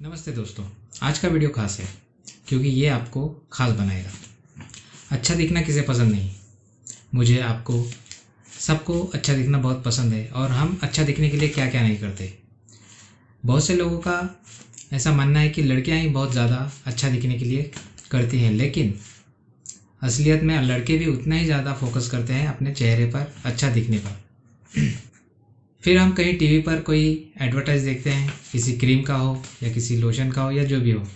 नमस्ते दोस्तों। आज का वीडियो खास है क्योंकि ये आपको खास बनाएगा। अच्छा दिखना किसे पसंद नहीं। मुझे, आपको, सबको अच्छा दिखना बहुत पसंद है और हम अच्छा दिखने के लिए क्या क्या नहीं करते। बहुत से लोगों का ऐसा मानना है कि लड़कियां ही बहुत ज़्यादा अच्छा दिखने के लिए करती हैं, लेकिन असलियत में लड़के भी उतना ही ज़्यादा फोकस करते हैं अपने चेहरे पर अच्छा दिखने पर। फिर हम कहीं टीवी पर कोई एडवर्टाइज़ देखते हैं, किसी क्रीम का हो या किसी लोशन का हो या जो भी हो,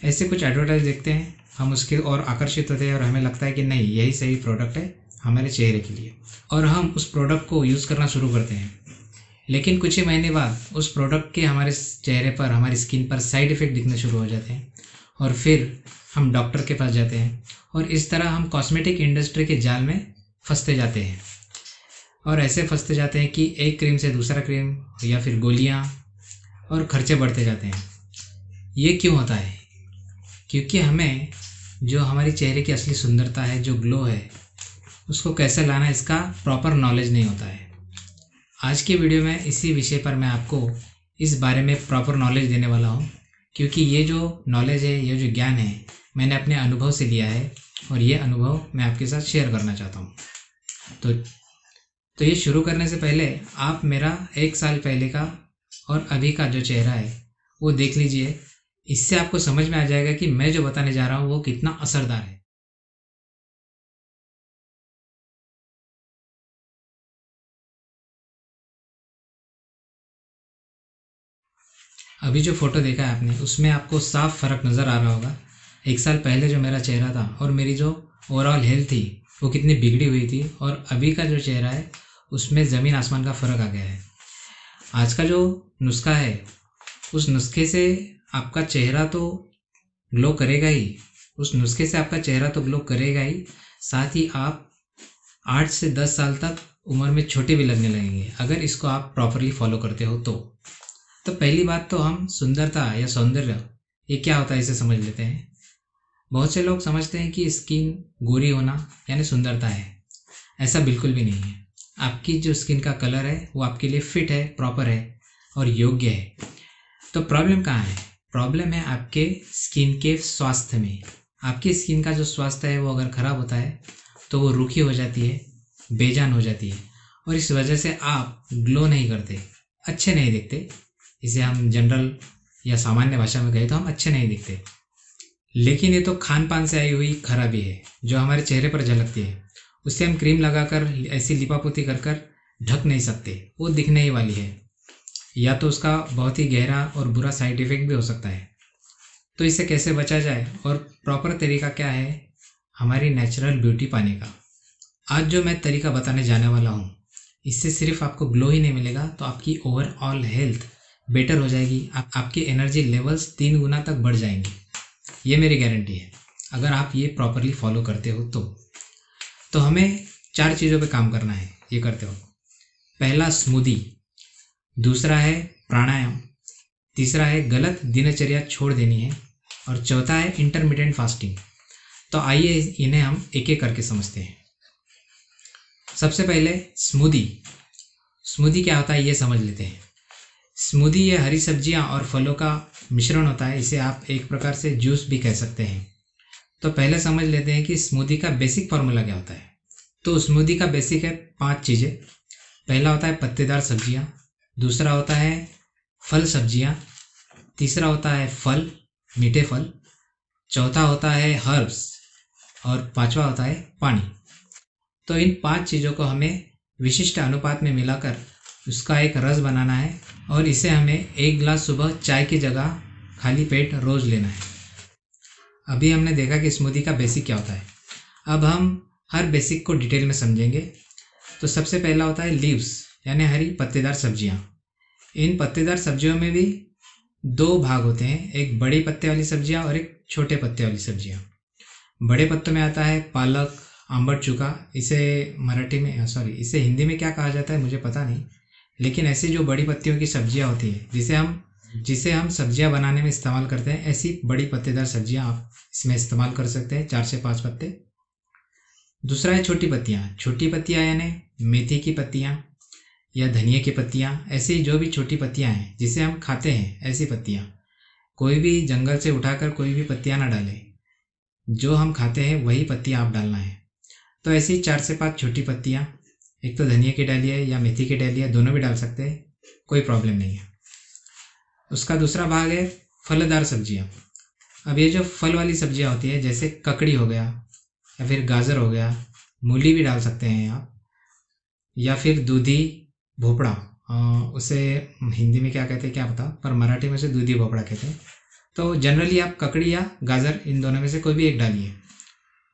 ऐसे कुछ एडवर्टाइज देखते हैं, हम उसके और आकर्षित होते हैं और हमें लगता है कि नहीं, यही सही प्रोडक्ट है हमारे चेहरे के लिए, और हम उस प्रोडक्ट को यूज़ करना शुरू करते हैं। लेकिन कुछ ही महीने बाद उस प्रोडक्ट के हमारे चेहरे पर, हमारी स्किन पर साइड इफ़ेक्ट दिखने शुरू हो जाते हैं और फिर हम डॉक्टर के पास जाते हैं और इस तरह हम कॉस्मेटिक इंडस्ट्री के जाल में फंसते जाते हैं। और ऐसे फंसते जाते हैं कि एक क्रीम से दूसरा क्रीम या फिर गोलियां, और खर्चे बढ़ते जाते हैं। ये क्यों होता है? क्योंकि हमें जो हमारी चेहरे की असली सुंदरता है, जो ग्लो है, उसको कैसे लाना, इसका प्रॉपर नॉलेज नहीं होता है। आज की वीडियो में इसी विषय पर मैं आपको इस बारे में प्रॉपर नॉलेज देने वाला हूँ, क्योंकि ये जो नॉलेज है, ये जो ज्ञान है, मैंने अपने अनुभव से लिया है और ये अनुभव मैं आपके साथ शेयर करना चाहता हूँ। तो ये शुरू करने से पहले आप मेरा 1 साल पहले का और अभी का जो चेहरा है वो देख लीजिए। इससे आपको समझ में आ जाएगा कि मैं जो बताने जा रहा हूँ वो कितना असरदार है। अभी जो फोटो देखा है आपने, उसमें आपको साफ फर्क नज़र आ रहा होगा। 1 साल पहले जो मेरा चेहरा था और मेरी जो ओवरऑल हेल्थ थी वो कितनी बिगड़ी हुई थी, और अभी का जो चेहरा है उसमें ज़मीन आसमान का फ़र्क आ गया है। आज का जो नुस्खा है, उस नुस्खे से आपका चेहरा तो ग्लो करेगा ही, उस नुस्खे से आपका चेहरा तो ग्लो करेगा ही, साथ ही आप 8 से 10 साल तक उम्र में छोटे भी लगने लगेंगे, अगर इसको आप प्रॉपरली फॉलो करते हो तो पहली बात तो हम सुंदरता या सौंदर्य, ये क्या होता है इसे समझ लेते हैं। बहुत से लोग समझते हैं कि स्किन गोरी होना यानी सुंदरता है। ऐसा बिल्कुल भी नहीं है। आपकी जो स्किन का कलर है वो आपके लिए फिट है, प्रॉपर है और योग्य है। तो प्रॉब्लम कहाँ है? प्रॉब्लम है आपके स्किन के स्वास्थ्य में। आपकी स्किन का जो स्वास्थ्य है वो अगर ख़राब होता है तो वो रूखी हो जाती है, बेजान हो जाती है, और इस वजह से आप ग्लो नहीं करते, अच्छे नहीं दिखते। इसे हम जनरल या सामान्य भाषा में कहें तो हम अच्छे नहीं दिखते। लेकिन ये तो खान पान से आई हुई खराबी है जो हमारे चेहरे पर झलकती है। उससे हम क्रीम लगाकर, ऐसी लिपापोती कर कर ढक नहीं सकते, वो दिखने ही वाली है, या तो उसका बहुत ही गहरा और बुरा साइड इफ़ेक्ट भी हो सकता है। तो इससे कैसे बचा जाए और प्रॉपर तरीका क्या है हमारी नेचुरल ब्यूटी पाने का, आज जो मैं तरीका बताने जाने वाला हूँ, इससे सिर्फ आपको ग्लो ही नहीं मिलेगा, तो आपकी ओवरऑल हेल्थ बेटर हो जाएगी। आपकी एनर्जी लेवल्स 3 गुना तक बढ़ जाएंगी। ये मेरी गारंटी है, अगर आप ये प्रॉपरली फॉलो करते हो तो हमें 4 चीज़ों पे काम करना है ये करते हो। पहला स्मूदी, दूसरा है प्राणायाम, तीसरा है गलत दिनचर्या छोड़ देनी है, और चौथा है इंटरमिटेंट फास्टिंग। तो आइए इन्हें हम एक एक करके समझते हैं। सबसे पहले स्मूदी। स्मूदी क्या होता है ये समझ लेते हैं। स्मूदी ये हरी सब्जियां और फलों का मिश्रण होता है। इसे आप एक प्रकार से जूस भी कह सकते हैं। तो पहले समझ लेते हैं कि स्मूदी का बेसिक फार्मूला क्या होता है। तो स्मूदी का बेसिक है 5 चीज़ें। पहला होता है पत्तेदार सब्जियां, दूसरा होता है फल सब्जियां, तीसरा होता है फल, मीठे फल, चौथा होता है हर्ब्स, और पांचवा होता है पानी। तो इन 5 चीज़ों को हमें विशिष्ट अनुपात में मिलाकर उसका एक रस बनाना है, और इसे हमें 1 गिलास सुबह चाय की जगह खाली पेट रोज़ लेना है। अभी हमने देखा कि स्मूदी का बेसिक क्या होता है। अब हम हर बेसिक को डिटेल में समझेंगे। तो सबसे पहला होता है लीव्स, यानी हरी पत्तेदार सब्जियां। इन पत्तेदार सब्जियों में भी 2 भाग होते हैं, एक बड़े पत्ते वाली सब्जियां और एक छोटे पत्ते वाली सब्जियां। बड़े पत्तों में आता है पालक, आंबट चूका, इसे मराठी में इसे हिंदी में क्या कहा जाता है मुझे पता नहीं, लेकिन ऐसी जो बड़ी पत्तियों की सब्जियां होती है जिसे हम सब्जियां बनाने में इस्तेमाल करते हैं, ऐसी बड़ी पत्तेदार सब्जियां आप इसमें इस्तेमाल कर सकते हैं, 4 से 5 पत्ते। दूसरा है छोटी पत्तियां। छोटी पत्तियां यानी मेथी की पत्तियां या धनिया की पत्तियां, ऐसी जो भी छोटी पत्तियां हैं जिसे हम खाते हैं, ऐसी पत्तियां। कोई भी जंगल से उठाकर कोई भी पत्तियाँ ना डालें, जो हम खाते हैं वही पत्तियाँ आप डालना है। तो ऐसी 4 से 5 छोटी पत्तियाँ, एक तो धनिया की डाली है या मेथी की डाली है, दोनों भी डाल सकते हैं, कोई प्रॉब्लम नहीं है। उसका दूसरा भाग है फलदार सब्जियाँ। अब ये जो फल वाली सब्जियाँ होती है, जैसे ककड़ी हो गया या फिर गाजर हो गया, मूली भी डाल सकते हैं आप, या फिर दूधी भोपड़ा, उसे हिंदी में क्या कहते हैं क्या पता, पर मराठी में उसे दूधी भोपड़ा कहते हैं। तो जनरली आप ककड़ी या गाजर इन दोनों में से कोई भी एक डालिए।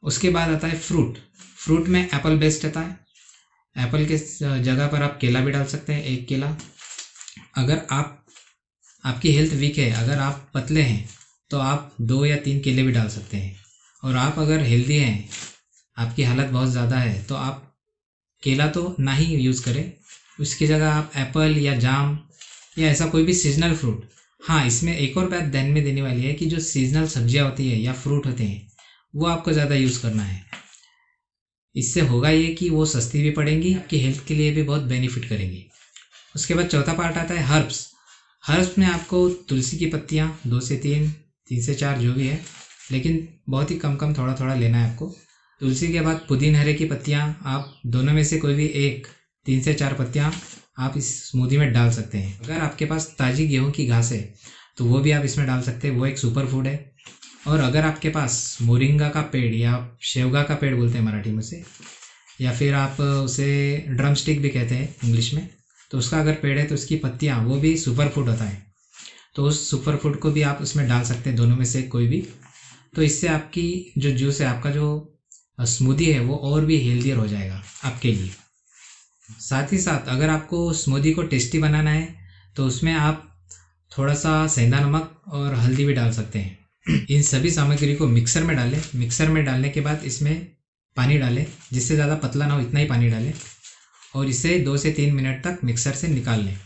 उसके बाद आता है फ्रूट। फ्रूट में एप्पल बेस्ट रहता है। एप्पल के जगह पर आप केला भी डाल सकते हैं, एक केला। अगर आपकी हेल्थ वीक है, अगर आप पतले हैं, तो आप 2 या 3 केले भी डाल सकते हैं। और आप अगर हेल्दी हैं, आपकी हालत बहुत ज़्यादा है, तो आप केला तो ना ही यूज़ करें, उसकी जगह आप एप्पल या जाम या ऐसा कोई भी सीजनल फ्रूट। हाँ, इसमें एक और बात ध्यान में देने वाली है कि जो सीजनल सब्जियां होती है या फ्रूट होते हैं, वो आपको ज़्यादा यूज़ करना है। इससे होगा ये कि वो सस्ती भी पड़ेंगी, आपकी हेल्थ के लिए भी बहुत बेनिफिट करेंगी। उसके बाद चौथा पार्ट आता है हर्ब्स। हर्ब्स में आपको तुलसी की पत्तियाँ 2 से 3, 3 से 4 जो भी है, लेकिन बहुत ही कम कम थोड़ा थोड़ा लेना है आपको। तुलसी के बाद पुदीन हरे की पत्तियाँ, आप दोनों में से कोई भी एक 3 से 4 पत्तियाँ आप इस स्मूदी में डाल सकते हैं। अगर आपके पास ताज़ी गेहूं की घास है तो वो भी आप इसमें डाल सकते हैं, वो एक सुपर फूड है। और अगर आपके पास मोरिंगा का पेड़ या शेवगा का पेड़ बोलते हैं मराठी में से, या फिर आप उसे ड्रम स्टिक भी कहते हैं इंग्लिश में, तो उसका अगर पेड़ है तो उसकी पत्तियाँ, वो भी सुपर फूड होता है, तो उस सुपर फूड को भी आप उसमें डाल सकते हैं, दोनों में से कोई भी। तो इससे आपकी जो जूस है, आपका जो स्मूदी है, वो और भी हेल्दियर हो जाएगा आपके लिए। साथ ही साथ अगर आपको स्मूदी को टेस्टी बनाना है तो उसमें आप थोड़ा सा सेंधा नमक और हल्दी भी डाल सकते हैं। इन सभी सामग्री को मिक्सर में डालें। मिक्सर में डालने के बाद इसमें पानी डालें, जिससे ज़्यादा पतला ना हो इतना ही पानी डालें, और इसे 2 से 3 मिनट तक मिक्सर से निकाल लें।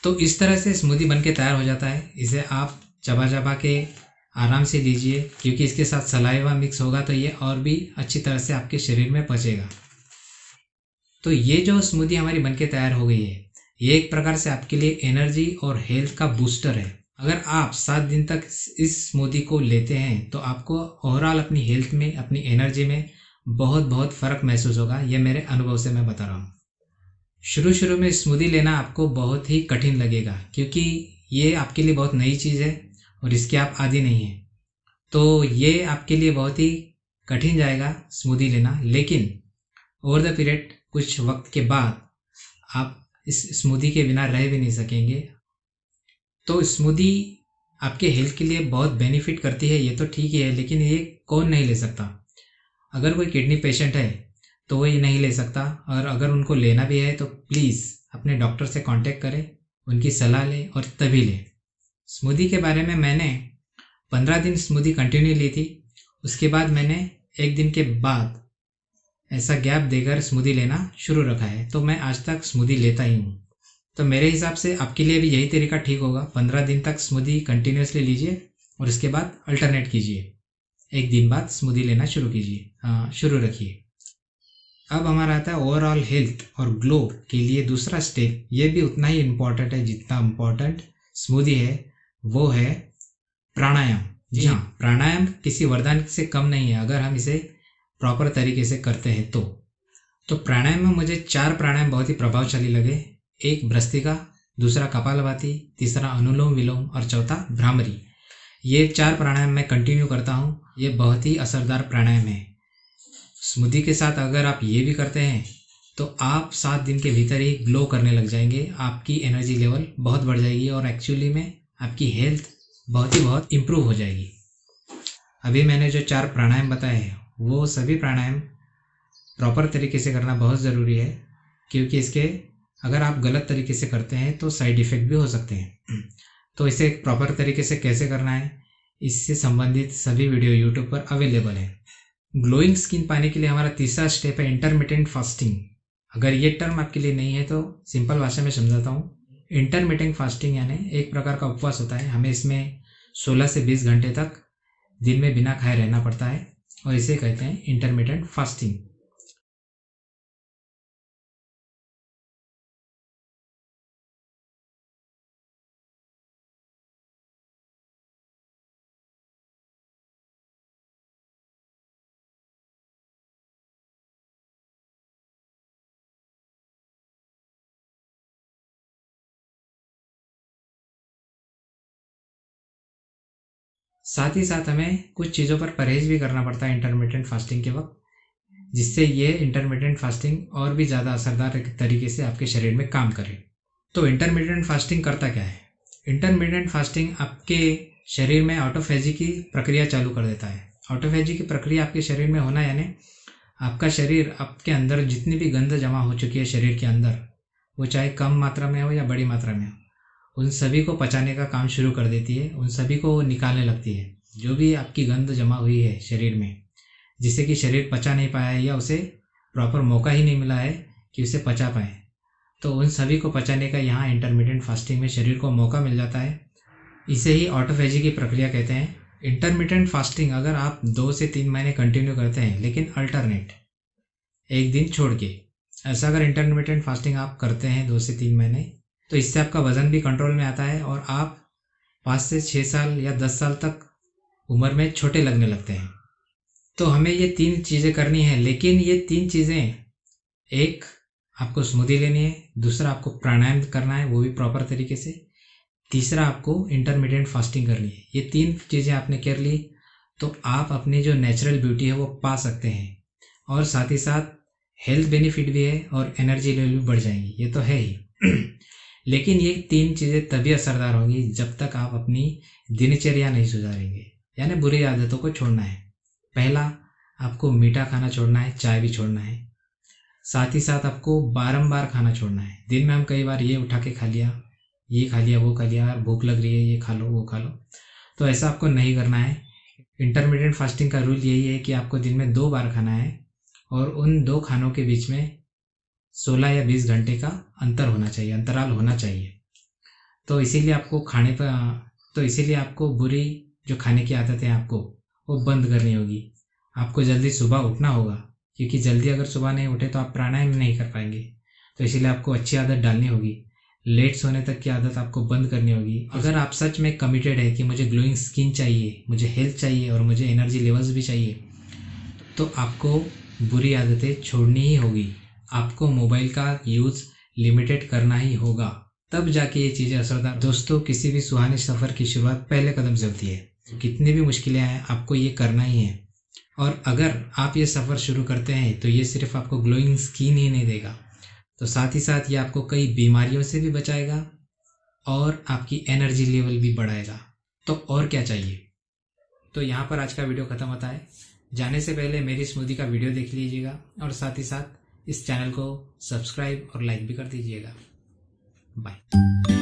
तो इस तरह से स्मूदी बन के तैयार हो जाता है। इसे आप चबा चबा के आराम से लीजिए, क्योंकि इसके साथ सलाइवा मिक्स होगा तो ये और भी अच्छी तरह से आपके शरीर में पचेगा। तो ये जो स्मूदी हमारी बनके तैयार हो गई है, ये एक प्रकार से आपके लिए एनर्जी और हेल्थ का बूस्टर है। अगर आप 7 दिन तक इस स्मूदी को लेते हैं तो आपको ओवरऑल अपनी हेल्थ में, अपनी एनर्जी में बहुत बहुत फ़र्क महसूस होगा। ये मेरे अनुभव से मैं बता रहा हूँ। शुरू शुरू में स्मूदी लेना आपको बहुत ही कठिन लगेगा, क्योंकि ये आपके लिए बहुत नई चीज़ है और इसके आप आदी नहीं हैं। तो ये आपके लिए बहुत ही कठिन जाएगा स्मूदी लेना, लेकिन ओवर द पीरियड, कुछ वक्त के बाद आप इस स्मूदी के बिना रह भी नहीं सकेंगे। तो स्मूदी आपके हेल्थ के लिए बहुत बेनिफिट करती है, ये तो ठीक ही है, लेकिन ये कौन नहीं ले सकता। अगर कोई किडनी पेशेंट है तो वो ये नहीं ले सकता, और अगर उनको लेना भी है तो प्लीज़ अपने डॉक्टर से कांटेक्ट करें, उनकी सलाह लें और तभी लें। स्मूदी के बारे में मैंने 15 दिन स्मूदी कंटिन्यू ली थी। उसके बाद मैंने एक दिन के बाद ऐसा गैप देकर स्मूदी लेना शुरू रखा है, तो मैं आज तक स्मूदी लेता ही हूँ। तो मेरे हिसाब से आपके लिए भी यही तरीका ठीक होगा। 15 दिन तक स्मूदी कंटिन्यूसली लीजिए और उसके बाद अल्टरनेट कीजिए, एक दिन बाद स्मूदी लेना शुरू कीजिए, शुरू रखिए। अब हमारा आता है ओवरऑल हेल्थ और ग्लो के लिए दूसरा स्टेप। ये भी उतना ही इम्पोर्टेंट है जितना इम्पोर्टेंट स्मूदी है, वो है प्राणायाम। जी हाँ, प्राणायाम किसी वरदान से कम नहीं है अगर हम इसे प्रॉपर तरीके से करते हैं तो प्राणायाम में मुझे 4 प्राणायाम बहुत ही प्रभावशाली लगे। एक भ्रस्त्रिका, दूसरा कपालभाति, तीसरा अनुलोम विलोम और चौथा भ्रामरी। ये 4 प्राणायाम मैं कंटिन्यू करता हूँ। ये बहुत ही असरदार प्राणायाम है। स्मूदी के साथ अगर आप ये भी करते हैं तो आप 7 दिन के भीतर ही ग्लो करने लग जाएंगे। आपकी एनर्जी लेवल बहुत बढ़ जाएगी और एक्चुअली में आपकी हेल्थ बहुत इम्प्रूव हो जाएगी। अभी मैंने जो 4 प्राणायाम बताए हैं, वो सभी प्राणायाम प्रॉपर तरीके से करना बहुत ज़रूरी है, क्योंकि इसके अगर आप गलत तरीके से करते हैं तो साइड इफ़ेक्ट भी हो सकते हैं। तो इसे प्रॉपर तरीके से कैसे करना है, इससे संबंधित सभी वीडियो यूट्यूब पर अवेलेबल है। ग्लोइंग स्किन पाने के लिए हमारा तीसरा स्टेप है इंटरमिटेंट फास्टिंग। अगर ये टर्म आपके लिए नहीं है तो सिंपल भाषा में समझाता हूँ। इंटरमिटेंट फास्टिंग यानी एक प्रकार का उपवास होता है। हमें इसमें 16 से 20 घंटे तक दिन में बिना खाए रहना पड़ता है और इसे कहते हैं इंटरमिटेंट फास्टिंग। साथ ही साथ हमें कुछ चीज़ों पर परहेज भी करना पड़ता है इंटरमिटेंट फास्टिंग के वक्त, जिससे ये इंटरमिटेंट फास्टिंग और भी ज़्यादा असरदार तरीके से आपके शरीर में काम करे। तो इंटरमिटेंट फास्टिंग करता क्या है? इंटरमिटेंट फास्टिंग आपके शरीर में ऑटोफेजी की प्रक्रिया चालू कर देता है। ऑटोफेजी की प्रक्रिया आपके शरीर में होना यानी आपका शरीर, आपके अंदर जितनी भी गंध जमा हो चुकी है शरीर के अंदर, वो चाहे कम मात्रा में हो या बड़ी मात्रा में हो, उन सभी को पचाने का काम शुरू कर देती है, उन सभी को वो निकालने लगती है। जो भी आपकी गंध जमा हुई है शरीर में, जिसे कि शरीर पचा नहीं पाया है या उसे प्रॉपर मौका ही नहीं मिला है कि उसे पचा पाए, तो उन सभी को पचाने का यहाँ इंटरमिटेंट फास्टिंग में शरीर को मौका मिल जाता है। इसे ही ऑटोफेजी की प्रक्रिया कहते हैं। इंटरमिटेंट फास्टिंग अगर आप 2 से 3 महीने कंटिन्यू करते हैं, लेकिन अल्टरनेट, एक दिन छोड़ के, ऐसा अगर इंटरमिटेंट फास्टिंग आप करते हैं 2 से 3 महीने, तो इससे आपका वज़न भी कंट्रोल में आता है और आप 5 से 6 साल या 10 साल तक उम्र में छोटे लगने लगते हैं। तो हमें ये 3 चीज़ें करनी है, लेकिन ये 3 चीज़ें, एक आपको स्मूदी लेनी है, दूसरा आपको प्राणायाम करना है वो भी प्रॉपर तरीके से, तीसरा आपको इंटरमिटेंट फास्टिंग करनी है। ये 3 चीज़ें आपने कर ली तो आप अपनी जो नेचुरल ब्यूटी है वो पा सकते हैं, और साथ ही साथ हेल्थ बेनिफिट भी है और एनर्जी लेवल भी बढ़ जाएंगी, ये तो है ही। लेकिन ये 3 चीज़ें तभी असरदार होंगी जब तक आप अपनी दिनचर्या नहीं सुधारेंगे, यानी बुरी आदतों को छोड़ना है। पहला, आपको मीठा खाना छोड़ना है, चाय भी छोड़ना है। साथ ही साथ आपको बारंबार खाना छोड़ना है। दिन में हम कई बार ये उठा के खा लिया, ये खा लिया, वो खा लिया, भूख लग रही है, ये खा लो, वो खा लो, तो ऐसा आपको नहीं करना है। इंटरमिटेंट फास्टिंग का रूल यही है कि आपको दिन में 2 बार खाना है और उन 2 खानों के बीच में 16 या 20 घंटे का अंतराल होना चाहिए। तो इसीलिए आपको बुरी जो खाने की आदत है आपको वो बंद करनी होगी। आपको जल्दी सुबह उठना होगा, क्योंकि जल्दी अगर सुबह नहीं उठे तो आप प्राणायाम नहीं कर पाएंगे। तो इसीलिए आपको अच्छी आदत डालनी होगी। लेट सोने तक की आदत आपको बंद करनी होगी। अगर आप सच में कमिटेड है कि मुझे ग्लोइंग स्किन चाहिए, मुझे हेल्थ चाहिए और मुझे एनर्जी लेवल्स भी चाहिए, तो आपको बुरी आदतें छोड़नी ही होगी। आपको मोबाइल का यूज़ लिमिटेड करना ही होगा, तब जाके ये चीज़ें असरदार। दोस्तों, किसी भी सुहाने सफ़र की शुरुआत पहले कदम से होती है। कितनी भी मुश्किलें आए, आपको ये करना ही है। और अगर आप ये सफ़र शुरू करते हैं तो ये सिर्फ आपको ग्लोइंग स्किन ही नहीं देगा, तो साथ ही साथ ये आपको कई बीमारियों से भी बचाएगा और आपकी एनर्जी लेवल भी बढ़ाएगा। तो और क्या चाहिए। तो यहाँ पर आज का वीडियो ख़त्म होता है। जाने से पहले मेरी स्मूदी का वीडियो देख लीजिएगा और साथ ही साथ इस चैनल को सब्सक्राइब और लाइक भी कर दीजिएगा। बाय।